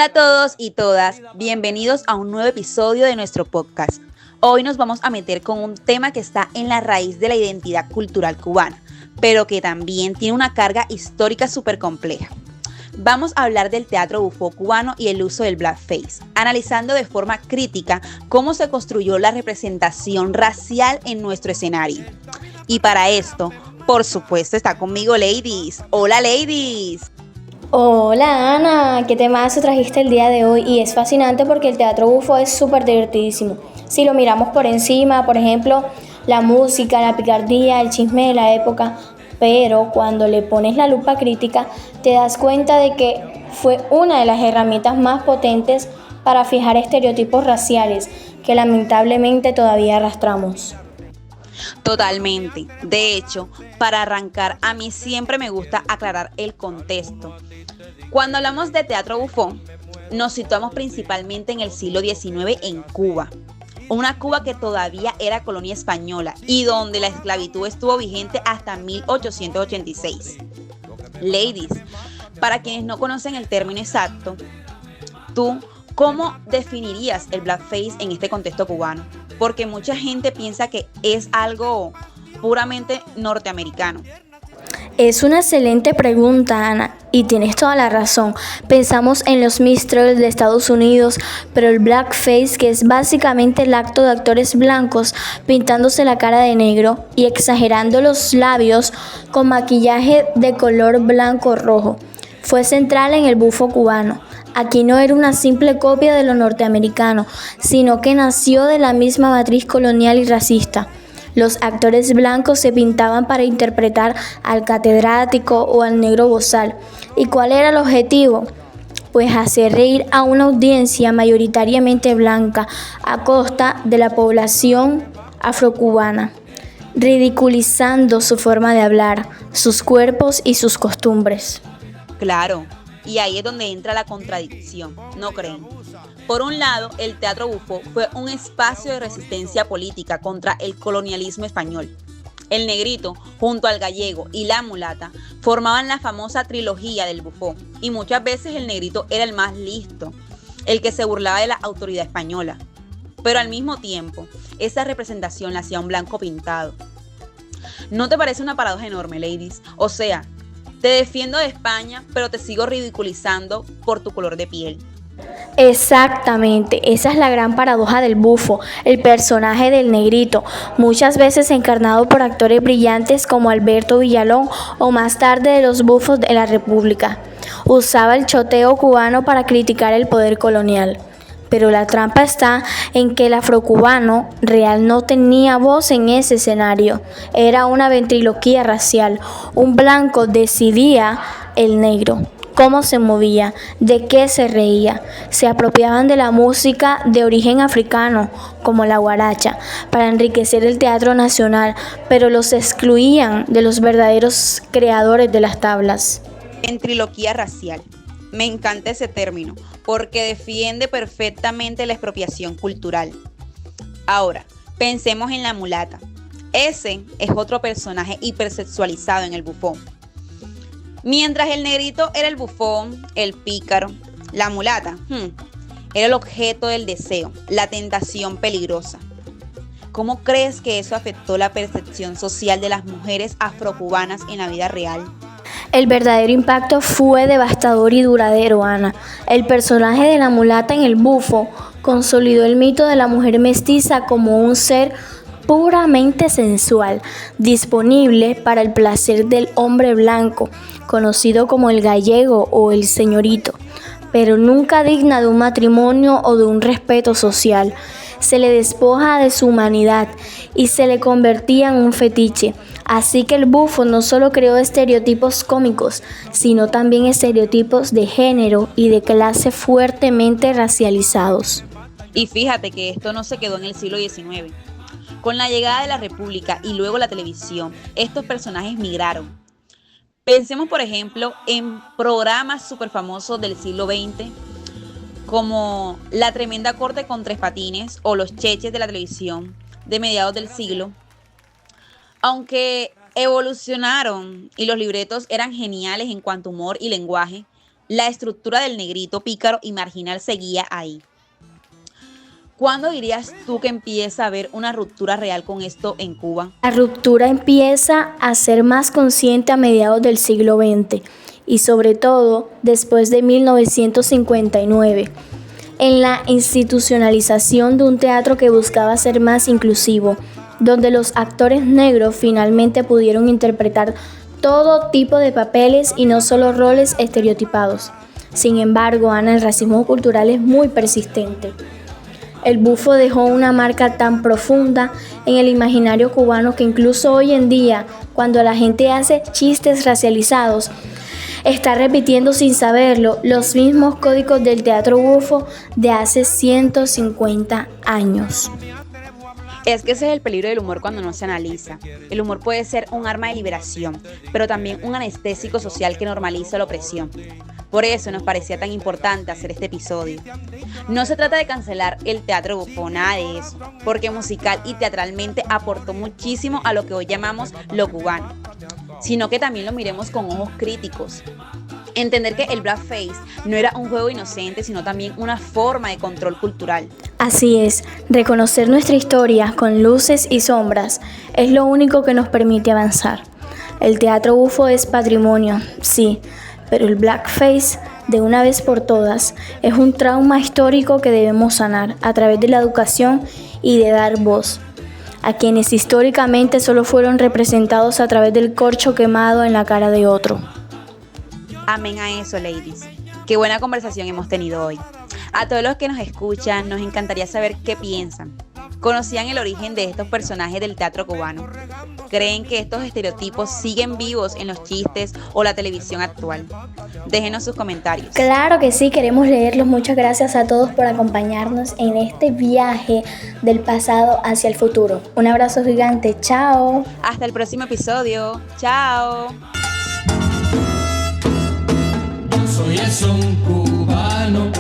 Hola a todos y todas, bienvenidos a un nuevo episodio de nuestro podcast. Hoy nos vamos a meter con un tema que está en la raíz de la identidad cultural cubana, pero que también tiene una carga histórica súper compleja. Vamos a hablar del teatro bufó cubano y el uso del blackface, analizando de forma crítica cómo se construyó la representación racial en nuestro escenario. Y para esto, por supuesto, está conmigo Ladies. ¡Hola, Ladies! Hola Ana, ¿qué temazo trajiste el día de hoy? Y es fascinante porque el teatro bufo es súper divertidísimo. Si lo miramos por encima, por ejemplo, la música, la picardía, el chisme de la época, pero cuando le pones la lupa crítica, te das cuenta de que fue una de las herramientas más potentes para fijar estereotipos raciales que lamentablemente todavía arrastramos. Totalmente. De hecho, para arrancar, a mí siempre me gusta aclarar el contexto. Cuando hablamos de teatro bufón, nos situamos principalmente en el siglo XIX en Cuba. Una Cuba que todavía era colonia española y donde la esclavitud estuvo vigente hasta 1886. Ladies, para quienes no conocen el término exacto, ¿tú cómo definirías el blackface en este contexto cubano? Porque mucha gente piensa que es algo puramente norteamericano. Es una excelente pregunta, Ana, y tienes toda la razón. Pensamos en los minstrels de Estados Unidos, pero el blackface, que es básicamente el acto de actores blancos pintándose la cara de negro y exagerando los labios con maquillaje de color blanco-rojo, fue central en el bufo cubano. Aquí no era una simple copia de lo norteamericano, sino que nació de la misma matriz colonial y racista. Los actores blancos se pintaban para interpretar al catedrático o al negro bozal. ¿Y cuál era el objetivo? Pues hacer reír a una audiencia mayoritariamente blanca a costa de la población afrocubana, ridiculizando su forma de hablar, sus cuerpos y sus costumbres. Claro, y ahí es donde entra la contradicción, ¿no creen? Por un lado, el teatro bufó fue un espacio de resistencia política contra el colonialismo español. El negrito, junto al gallego y la mulata, formaban la famosa trilogía del bufó, y muchas veces el negrito era el más listo, el que se burlaba de la autoridad española. Pero al mismo tiempo, esa representación la hacía un blanco pintado. ¿No te parece una paradoja enorme, ladies? O sea, te defiendo de España, pero te sigo ridiculizando por tu color de piel. Exactamente, esa es la gran paradoja del bufo, el personaje del negrito, muchas veces encarnado por actores brillantes como Alberto Villalón o más tarde de los bufos de la República. Usaba el choteo cubano para criticar el poder colonial. Pero la trampa está en que el afrocubano real no tenía voz en ese escenario. Era una ventriloquía racial. Un blanco decidía el negro. Cómo se movía, de qué se reía. Se apropiaban de la música de origen africano, como la guaracha, para enriquecer el teatro nacional, pero los excluían de los verdaderos creadores de las tablas. Ventriloquía racial. Me encanta ese término, porque defiende perfectamente la expropiación cultural. Ahora, pensemos en la mulata. Ese es otro personaje hipersexualizado en el bufón. Mientras el negrito era el bufón, el pícaro, la mulata era el objeto del deseo, la tentación peligrosa. ¿Cómo crees que eso afectó la percepción social de las mujeres afrocubanas en la vida real? El verdadero impacto fue devastador y duradero, Ana. El personaje de la mulata en el bufo consolidó el mito de la mujer mestiza como un ser puramente sensual, disponible para el placer del hombre blanco, conocido como el gallego o el señorito, pero nunca digna de un matrimonio o de un respeto social. Se le despoja de su humanidad y se le convertía en un fetiche. Así que el bufo no solo creó estereotipos cómicos, sino también estereotipos de género y de clase fuertemente racializados. Y fíjate que esto no se quedó en el siglo XIX. Con la llegada de la República y luego la televisión, estos personajes migraron. Pensemos, por ejemplo, en programas súper famosos del siglo XX, como La Tremenda Corte con Tres Patines o Los Cheches de la televisión de mediados del siglo. Aunque evolucionaron y los libretos eran geniales en cuanto a humor y lenguaje, La estructura del negrito pícaro y marginal seguía ahí. ¿Cuándo dirías tú que empieza a haber una ruptura real con esto en Cuba? La ruptura empieza a ser más consciente a mediados del siglo XX y sobre todo después de 1959, en la institucionalización de un teatro que buscaba ser más inclusivo, donde los actores negros finalmente pudieron interpretar todo tipo de papeles y no solo roles estereotipados. Sin embargo, Ana, el racismo cultural es muy persistente. El bufo dejó una marca tan profunda en el imaginario cubano que incluso hoy en día, cuando la gente hace chistes racializados, está repitiendo sin saberlo los mismos códigos del teatro bufo de hace 150 años. Es que ese es el peligro del humor cuando no se analiza. El humor puede ser un arma de liberación, pero también un anestésico social que normaliza la opresión. Por eso nos parecía tan importante hacer este episodio. No se trata de cancelar el teatro bufo, nada de eso, porque musical y teatralmente aportó muchísimo a lo que hoy llamamos lo cubano, sino que también lo miremos con ojos críticos. Entender que el blackface no era un juego inocente, sino también una forma de control cultural. Así es, reconocer nuestra historia con luces y sombras es lo único que nos permite avanzar. El teatro bufo es patrimonio, sí, pero el blackface, de una vez por todas, es un trauma histórico que debemos sanar a través de la educación y de dar voz a quienes históricamente solo fueron representados a través del corcho quemado en la cara de otro. Amén a eso, ladies. Qué buena conversación hemos tenido hoy. A todos los que nos escuchan, nos encantaría saber qué piensan. ¿Conocían el origen de estos personajes del teatro cubano? ¿Creen que estos estereotipos siguen vivos en los chistes o la televisión actual? Déjenos sus comentarios. Claro que sí, queremos leerlos. Muchas gracias a todos por acompañarnos en este viaje del pasado hacia el futuro. Un abrazo gigante. Chao. Hasta el próximo episodio. Chao. Soy el son cubano.